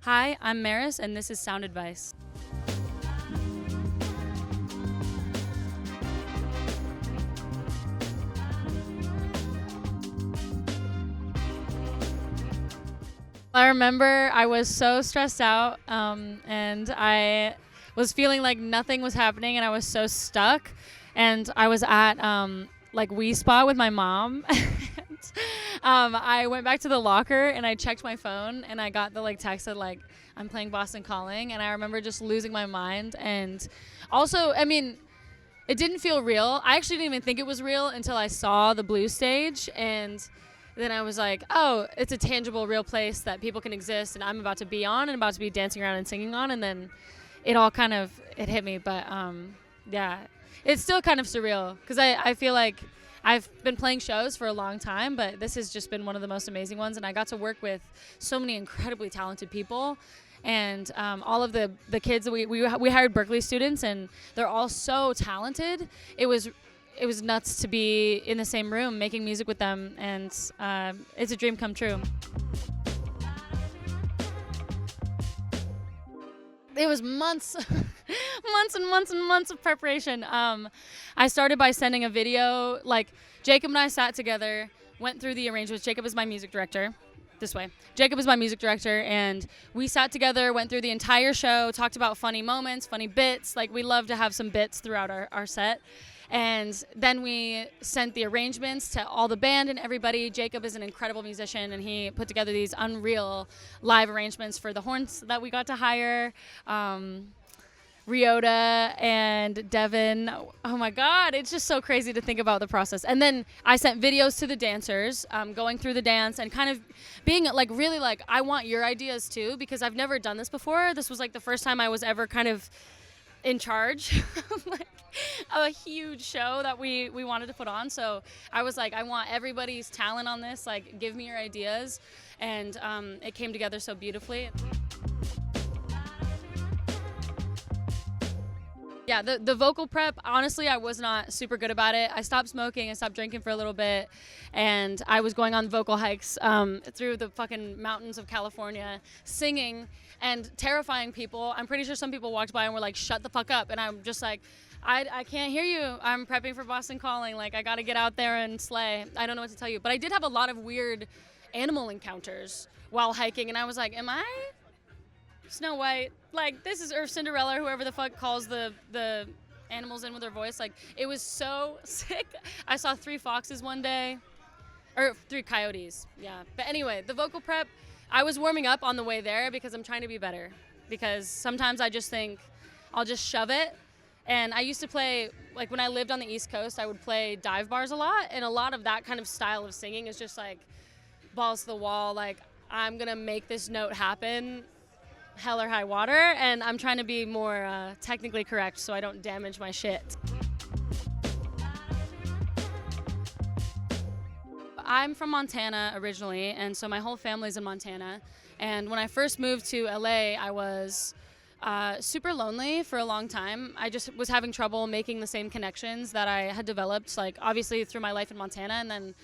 Hi, I'm Maris, and this is SoundAdvice. I remember I was so stressed out, and I was feeling like nothing was happening, and I was so stuck. And I was at like Wii Spa with my mom. I went back to the locker and I checked my phone, and I got the text that I'm playing Boston Calling, and I remember just losing my mind. And also, I mean, it didn't feel real. I actually didn't even think it was real until I saw the blue stage, and then I was like, oh, it's a tangible, real place that people can exist, and I'm about to be on and about to be dancing around and singing on. And then it all it hit me. But yeah, it's still kind of surreal because I feel like I've been playing shows for a long time, but this has just been one of the most amazing ones. And I got to work with so many incredibly talented people. And all of the kids that we hired Berkeley students, and they're all so talented. It was nuts to be in the same room making music with them, and it's a dream come true. It was months and months of preparation. I started by sending a video. Jacob and I sat together, went through the arrangements. Jacob is my music director. Jacob is my music director, and we sat together, went through the entire show, talked about funny moments, funny bits. We love to have some bits throughout our set. And then we sent the arrangements to all the band and everybody. Jacob is an incredible musician, and he put together these unreal live arrangements for the horns that we got to hire. Ryota and Devin. Oh my God, it's just so crazy to think about the process. And then I sent videos to the dancers, going through the dance and kind of being really I want your ideas too, because I've never done this before. This was the first time I was ever kind of in charge of a huge show that we wanted to put on. So I was I want everybody's talent on this, give me your ideas. And it came together so beautifully. Yeah, the vocal prep, honestly, I was not super good about it. I stopped smoking, I stopped drinking for a little bit, and I was going on vocal hikes through the fucking mountains of California, singing and terrifying people. I'm pretty sure some people walked by and were like, shut the fuck up. And I'm just I can't hear you. I'm prepping for Boston Calling. I got to get out there and slay. I don't know what to tell you. But I did have a lot of weird animal encounters while hiking, and I was like, am I Snow White? This is Earth Cinderella, whoever the fuck calls the animals in with their voice. It was so sick. I saw 3 foxes one day, or 3 coyotes. Yeah. But anyway, the vocal prep, I was warming up on the way there because I'm trying to be better. Because sometimes I just think I'll just shove it. And I used to play, when I lived on the East Coast, I would play dive bars a lot. And a lot of that kind of style of singing is just balls to the wall. I'm going to make this note happen, hell or high water, and I'm trying to be more technically correct so I don't damage my shit. I'm from Montana originally, and so my whole family's in Montana. And when I first moved to LA, I was super lonely for a long time. I just was having trouble making the same connections that I had developed, obviously through my life in Montana. And then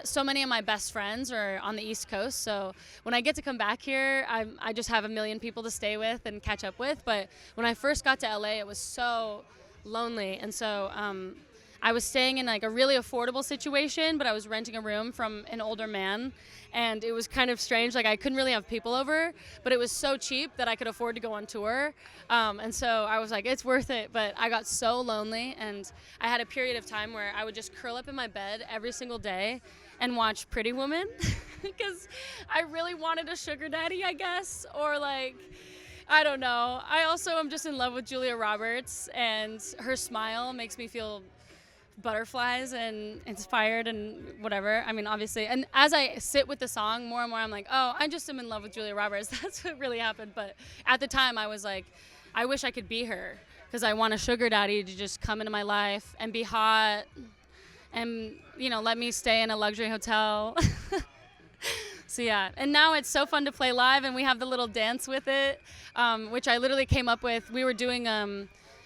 so many of my best friends are on the East Coast. So when I get to come back here, I just have a million people to stay with and catch up with. But when I first got to LA, it was so lonely. And so I was staying in a really affordable situation, but I was renting a room from an older man, and it was kind of strange. I couldn't really have people over, but it was so cheap that I could afford to go on tour. And so I was like, it's worth it. But I got so lonely, and I had a period of time where I would just curl up in my bed every single day and watch Pretty Woman because I really wanted a sugar daddy, I guess, or I don't know. I also am just in love with Julia Roberts, and her smile makes me feel butterflies and inspired and whatever. I mean, obviously. And as I sit with the song more and more, I'm like, oh, I just am in love with Julia Roberts. That's what really happened. But at the time, I was like, I wish I could be her because I want a sugar daddy to just come into my life and be hot and, let me stay in a luxury hotel. So yeah, and now it's so fun to play live, and we have the little dance with it, which I literally came up with. We were doing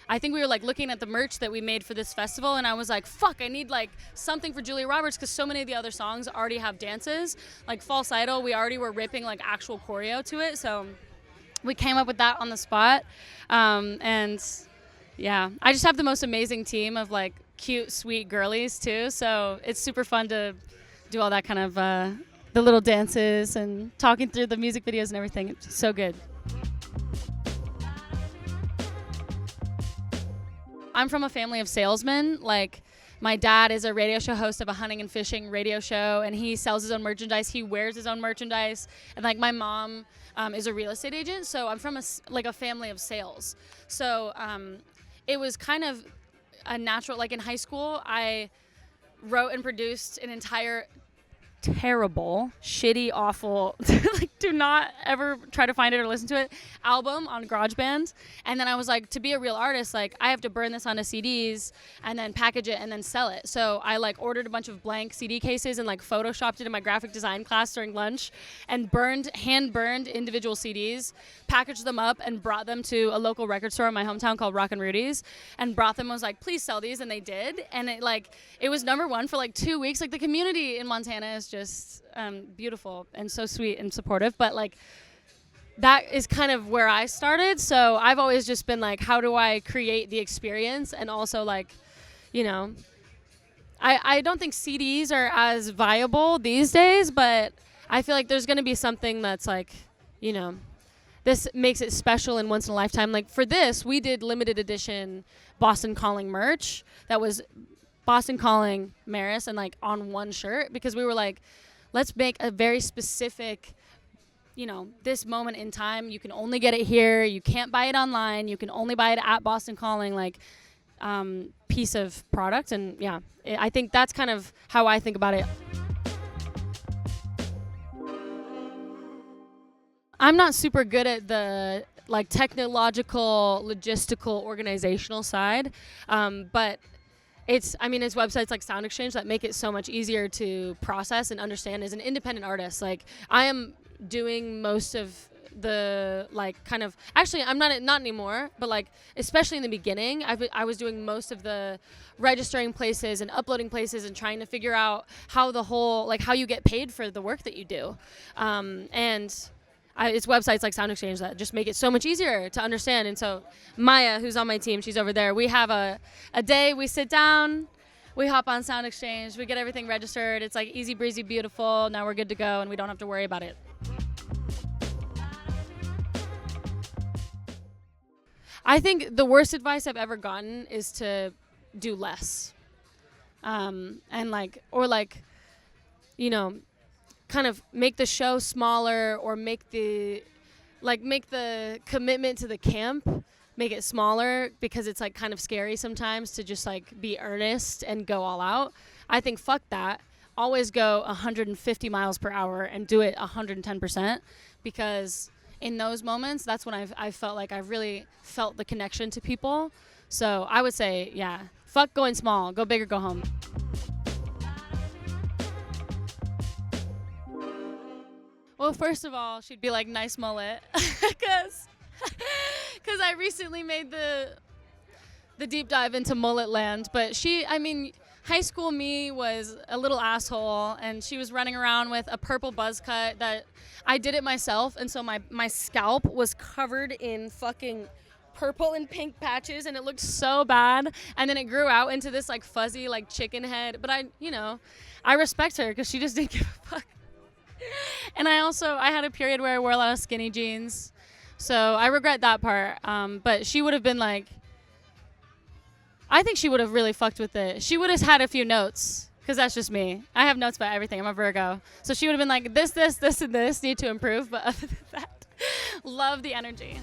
I think we were looking at the merch that we made for this festival, and I was like, fuck, I need something for Julia Roberts, because so many of the other songs already have dances. False Idol, we already were ripping actual choreo to it. So we came up with that on the spot. And yeah, I just have the most amazing team of like cute, sweet girlies too. So it's super fun to do all that kind of the little dances and talking through the music videos and everything. It's so good. I'm from a family of salesmen. Like, my dad is a radio show host of a hunting and fishing radio show, and he sells his own merchandise. He wears his own merchandise. And like, my mom is a real estate agent, so I'm from a family of sales. So it was kind of a natural, like in high school, I wrote and produced an entire terrible, shitty, awful, like, do not ever try to find it or listen to it, album on GarageBand. And then I was like, to be a real artist, like, I have to burn this onto CDs and then package it and then sell it. So I like ordered a bunch of blank CD cases and like photoshopped it in my graphic design class during lunch and hand burned individual CDs, packaged them up and brought them to a local record store in my hometown called Rock and Rudy's, and brought them. I was like, please sell these. And they did. And it was #1 for like 2 weeks. Like, the community in Montana is just beautiful and so sweet and supportive. But like, that is kind of where I started. So I've always just been like, how do I create the experience? And also, like, you know, I don't think CDs are as viable these days, but I feel like there's going to be something that's like, you know, this makes it special and once in a lifetime. Like, for this, we did limited edition Boston Calling merch that was Boston Calling Maris and like on one shirt, because we were like, let's make a very specific, you know, this moment in time. You can only get it here. You can't buy it online. You can only buy it at Boston Calling, like, piece of product. And yeah, I think that's kind of how I think about it. I'm not super good at the like technological, logistical, organizational side, but it's websites like SoundExchange that make it so much easier to process and understand as an independent artist. Like, I am doing most of the like kind of, actually I'm not anymore, but like, especially in the beginning, I was doing most of the registering places and uploading places and trying to figure out how the whole, like, how you get paid for the work that you do. It's websites like SoundExchange that just make it so much easier to understand. And so Maya, who's on my team, she's over there. We have a day, we sit down, we hop on SoundExchange, we get everything registered. It's like easy breezy, beautiful. Now we're good to go and we don't have to worry about it. I think the worst advice I've ever gotten is to do less. And like, or like, you know, kind of make the show smaller, or make the commitment to the camp, make it smaller, because it's like kind of scary sometimes to just like be earnest and go all out. I think fuck that. Always go 150 miles per hour and do it 110%, because in those moments, that's when I've felt like I've really felt the connection to people. So I would say, yeah, fuck going small, go big or go home. Well, first of all, she'd be like, nice mullet, because I recently made the deep dive into mullet land. But high school me was a little asshole, and she was running around with a purple buzz cut that I did it myself, and so my scalp was covered in fucking purple and pink patches, and it looked so bad. And then it grew out into this like fuzzy like chicken head. But I respect her, because she just didn't give a fuck. And I had a period where I wore a lot of skinny jeans, so I regret that part. But she would have been like, I think she would have really fucked with it. She would have had a few notes, because that's just me. I have notes about everything. I'm a Virgo. So she would have been like, this, and this need to improve. But other than that, love the energy.